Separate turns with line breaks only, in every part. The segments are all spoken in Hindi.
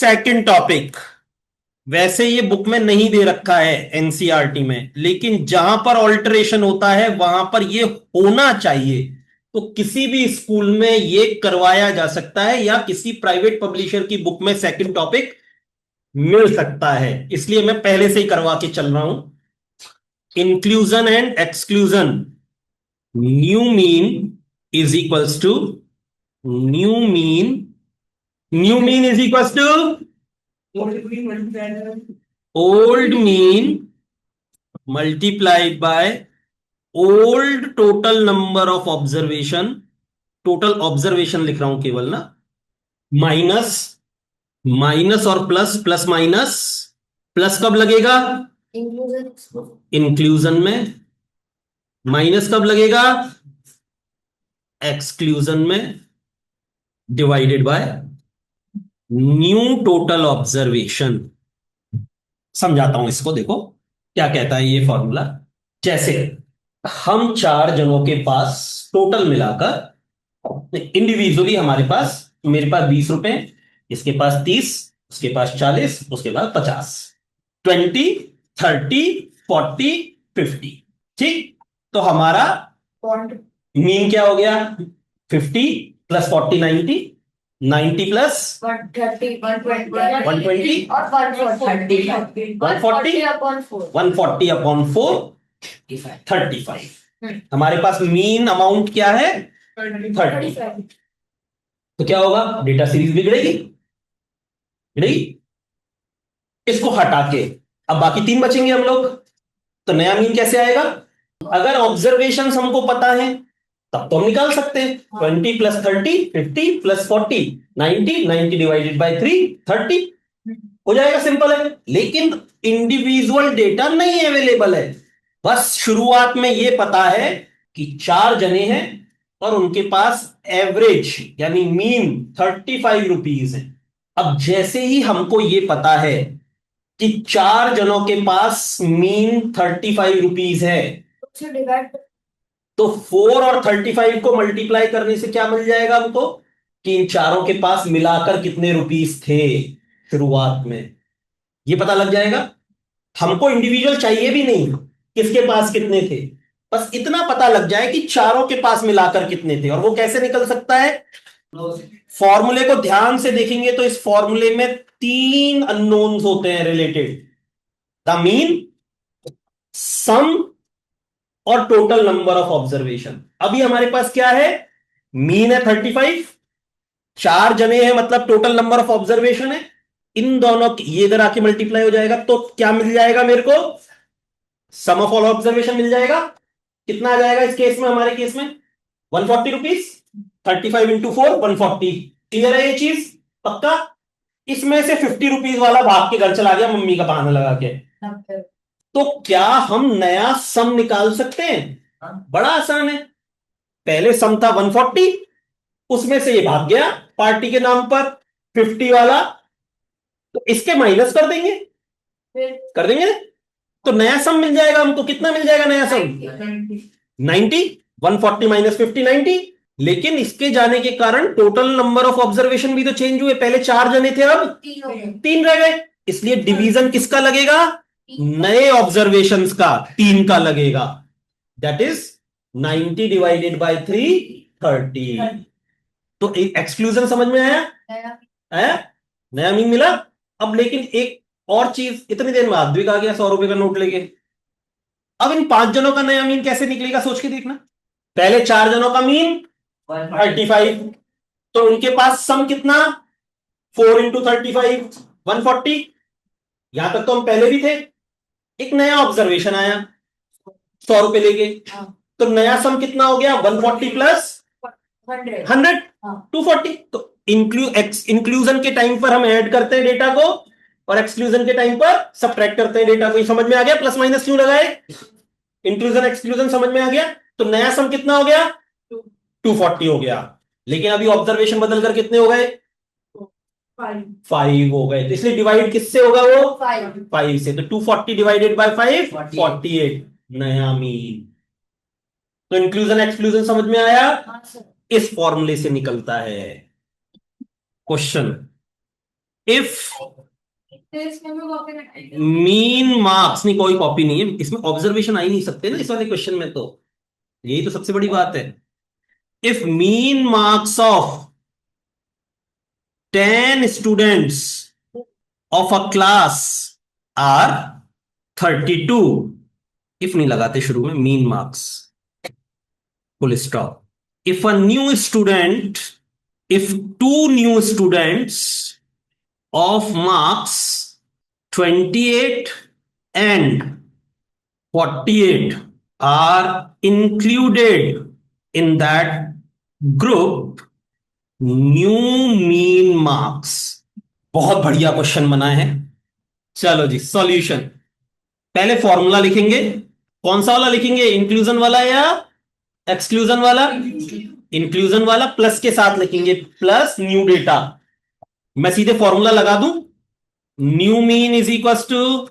Second topic. वैसे ये बुक में नहीं दे रखा है एनसीईआरटी में, लेकिन जहां पर ऑल्टरेशन होता है वहां पर ये होना चाहिए। तो किसी भी स्कूल में ये करवाया जा सकता है या किसी प्राइवेट पब्लिशर की बुक में सेकंड टॉपिक मिल सकता है, इसलिए मैं पहले से ही करवा के चल रहा हूं। Inclusion and exclusion. New mean is equals to new mean new mean is equals to old mean multiplied by old total number of observation. Total observation लिख रहा हूं केवल ना, माइनस माइनस और प्लस, प्लस माइनस। प्लस कब लगेगा? इंक्लूजन में। माइनस कब लगेगा? एक्सक्लूजन में। Divided by new total observation. समझाता हूं इसको, देखो क्या कहता है ये फॉर्मूला। जैसे हम चार जनों के पास टोटल मिलाकर, इंडिविजुअली हमारे पास, मेरे पास 20 रुपए, इसके पास 30, उसके पास 40, उसके पास 50, 20, 30, 40, 50। ठीक, तो हमारा मीन क्या हो गया? 50 प्लस 40 90, 90 प्लस 120
और 140
140 अपॉन 4 35। हमारे पास मीन अमाउंट क्या है? 30। तो क्या होगा? डेटा सीरीज बिगड़ेगी, बिगड़ेगी। इसको हटा के अब बाकी तीन बचेंगे हम लोग। तो नया मीन कैसे आएगा? अगर ऑब्जर्वेशन हमको पता है तब तो हम निकाल सकते हैं। 20 प्लस 30 50 प्लस 40 90, 90 डिवाइडेड बाई 3 30 हो जाएगा, सिंपल है। लेकिन इंडिविजुअल डेटा नहीं अवेलेबल है। बस शुरुआत में ये पता है कि चार जने हैं और उनके पास एवरेज यानी मीन 35 रुपीज है। अब जैसे ही हमको ये पता है कि चार जनों के पास मीन 35 रुपीज है, तो 4 और 35 को मल्टीप्लाई करने से क्या मिल जाएगा हमको कि इन चारों के पास मिलाकर कितने रुपीस थे शुरुआत में, ये पता लग जाएगा। हमको इंडिविजुअल चाहिए भी नहीं किसके पास कितने थे, बस इतना पता लग जाए कि चारों के पास मिलाकर कितने थे। और वो कैसे निकल सकता है? फॉर्मूले को ध्यान से देखेंगे तो इस फॉर्मूले में तीन अननोन्स होते हैं रिलेटेड: द मीन, सम और टोटल नंबर ऑफ ऑब्जर्वेशन। अभी हमारे पास क्या है? मीन है 35, चार जने हैं मतलब टोटल नंबर ऑफ ऑब्जर्वेशन है। इन दोनों की ये इधर आके मल्टीप्लाई हो जाएगा तो क्या मिल जाएगा मेरे को? सम ऑफ ऑल ऑब्जर्वेशन मिल जाएगा। कितना आ जाएगा इस केस में, हमारे केस में 140 रुपीज। 35 इंटू 4 140। क्लियर है ये चीज? पक्का? इसमें से 50 रुपीज वाला भाग के घर चला गया मम्मी का बहाना लगा के। तो क्या हम नया सम निकाल सकते हैं? बड़ा आसान है। पहले सम था 140, उसमें से ये भाग गया पार्टी के नाम पर 50 वाला, तो इसके माइनस कर देंगे, कर देंगे। तो नया सम मिल जाएगा हमको। कितना मिल जाएगा नया सम? 90। 140 माइनस 50 90। लेकिन इसके जाने के कारण टोटल नंबर ऑफ ऑब्जर्वेशन भी तो चेंज हुए। पहले चार जने थे, अब तीन रह गए, इसलिए डिवीजन किसका लगेगा? नए ऑब्जर्वेशंस का, तीन का लगेगा। That is 90 divided by 3 30। तो एक्सक्लूजन समझ में आया? आया? नया मीन मिला। अब लेकिन एक और चीज, इतनी देर में आद्विक आ गया 100 रुपए का नोट लेके। अब इन पांच जनों का नया मीन कैसे निकलेगा सोच के देखना। पहले चार जनों का मीन 35, तो उनके पास सम कितना? 4 इंटू 35 140। यहां तक तो हम पहले भी थे। एक नया ऑब्जर्वेशन आया 100 रुपए लेके, तो नया सम कितना हो गया? 140 प्लस 100 240। तो इंक्लूजन के टाइम पर हम ऐड करते हैं डेटा को और एक्सक्लूजन के टाइम पर सब्ट्रैक्ट करते हैं डेटा को। ये समझ में आ गया? प्लस माइनस क्यों लगाए? इंक्लूजन एक्सक्लूजन समझ में आ गया। तो नया सम कितना हो गया? 240 हो गया। लेकिन अभी ऑब्जर्वेशन बदल कर कितने हो गए? 5 हो गए। तो इसलिए डिवाइड किससे होगा? वो 5 से। तो 240 डिवाइडेड बाय 5 48 नया मीन। तो इंक्लूजन एक्सक्लूजन समझ में आया? इस फॉर्मूले से निकलता है। क्वेश्चन इफ मीन मार्क्स, नहीं कोई कॉपी नहीं है इसमें, ऑब्जर्वेशन आ ही नहीं सकते ना इस वाले क्वेश्चन में, तो यही तो सबसे बड़ी बात है। If mean marks of 10 students of a class are 32, if नहीं लगाते शुरू में, mean marks, full stop. If a new student, if two new students of marks 28 and 48 are included in that group, new mean marks। बहुत बढ़िया क्वेश्चन बना है। चलो जी सॉल्यूशन, पहले फॉर्मूला लिखेंगे। कौन सा वाला लिखेंगे, इंक्लूजन वाला या एक्सक्लूजन वाला? इंक्लूजन वाला प्लस के साथ लिखेंगे, प्लस न्यू डेटा। मैं सीधे फॉर्मूला लगा दूं, new mean is equal to,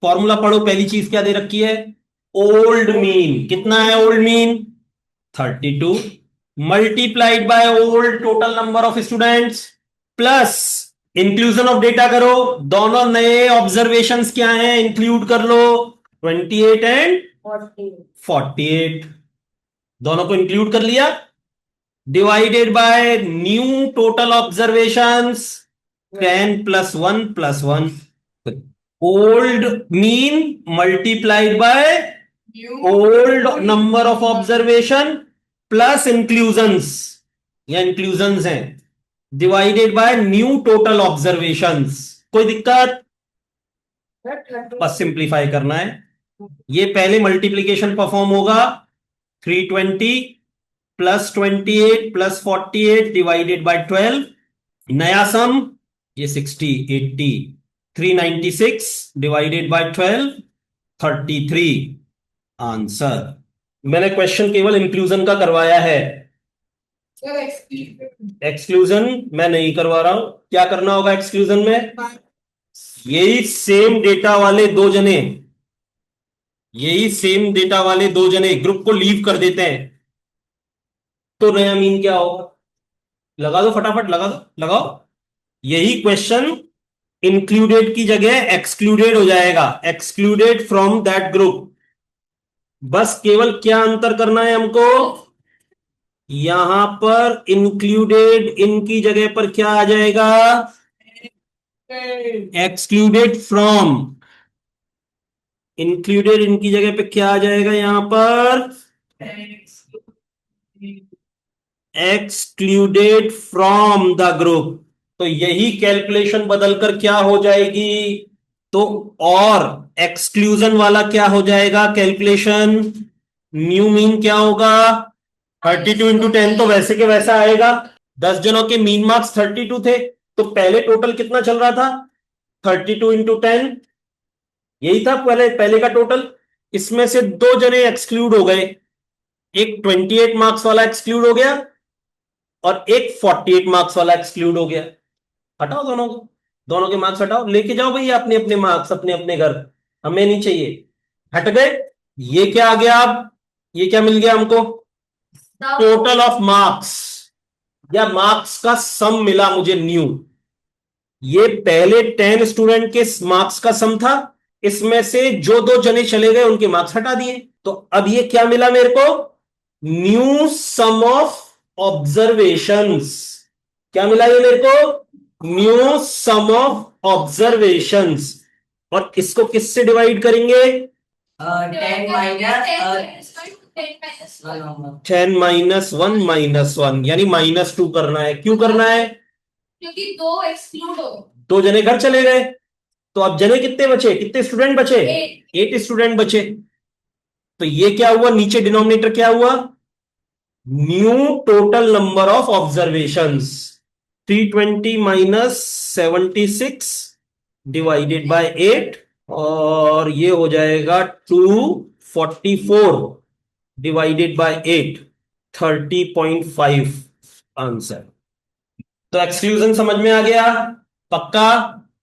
formula पढ़ो, पहली चीज क्या दे रखी है, ओल्ड मीन। कितना है old mean, 32, multiplied by old total number of students, plus inclusion of data करो, दोनों नए ऑब्जर्वेशंस क्या हैं इंक्लूड कर लो, 28 एंड 48, दोनों को इंक्लूड कर लिया, divided by new total observations 10 plus 1 plus 1, old mean multiplied by old number of observation plus inclusions, या इंक्लूजन्स हैं, divided by new total observations. कोई दिक्कत? बस सिंप्लीफाई करना है। ये पहले मल्टीप्लीकेशन परफॉर्म होगा, 320 प्लस 28 प्लस 48 डिवाइडेड बाय 12, नया सम ये 60 80, 396 डिवाइडेड बाय 12 33, आंसर। मैंने क्वेश्चन केवल इंक्लूजन का करवाया है, एक्सक्लूजन मैं नहीं करवा रहा हूं। क्या करना होगा एक्सक्लूजन में, यही सेम डेटा वाले दो जने, यही सेम डेटा वाले दो जने ग्रुप को लीव कर देते हैं, तो नया मीन क्या होगा, लगा दो फटाफट, लगा दो, लगाओ। यही क्वेश्चन इंक्लूडेड की जगह एक्सक्लूडेड हो जाएगा, एक्सक्लूडेड फ्रॉम दैट ग्रुप। बस केवल क्या अंतर करना है हमको, यहां पर इंक्लूडेड इन की जगह पर क्या आ जाएगा, एक्सक्लूडेड फ्रॉम। इंक्लूडेड इनकी जगह पे क्या आ जाएगा यहां पर, एक्सक्लूडेड फ्रॉम द ग्रुप। तो यही कैलकुलेशन बदलकर क्या हो जाएगी, तो और एक्सक्लूजन वाला क्या हो जाएगा कैलकुलेशन, न्यू मीन क्या होगा, 32 इंटू 10 तो वैसे के वैसा आएगा। 10 जनों के मीन मार्क्स 32 थे, तो पहले टोटल कितना चल रहा था, 32 इंटू 10, यही था पहले पहले का टोटल। इसमें से दो जने एक्सक्लूड हो गए, एक 28 मार्क्स वाला एक्सक्लूड हो गया और एक 48 मार्क्स वाला एक्सक्लूड हो गया। हटाओ दोनों को, दोनों के मार्क्स हटाओ, लेके जाओ भैया अपने अपने मार्क्स अपने अपने घर, हमें नहीं चाहिए। हट गए, ये क्या आ गया, अब ये क्या मिल गया हमको, टोटल ऑफ मार्क्स, या मार्क्स का सम मिला मुझे न्यू। ये पहले 10 स्टूडेंट के मार्क्स का सम था, इसमें से जो दो जने चले गए उनके मार्क्स हटा दिए, तो अब ये क्या मिला मेरे को, न्यू सम ऑफ ऑब्जर्वेशंस। क्या मिला ये मेरे को, न्यू सम ऑफ ऑब्जर्वेशंस। और इसको किससे डिवाइड करेंगे,
10 माइनस
10 माइनस 1 माइनस 1, यानी -2 करना है। क्यों करना है,
क्योंकि दो एक्सक्लूड हो,
दो जने घर चले गए, तो अब जने कितने बचे, कितने स्टूडेंट बचे, 8 स्टूडेंट बचे। तो ये क्या हुआ, नीचे डिनोमिनेटर क्या हुआ, new total number of observations, 320 minus 76 divided by 8, और ये हो जाएगा 244 डिवाइडेड बाय 8, 30.5 आंसर। तो एक्सक्लूजन समझ में आ गया, पक्का।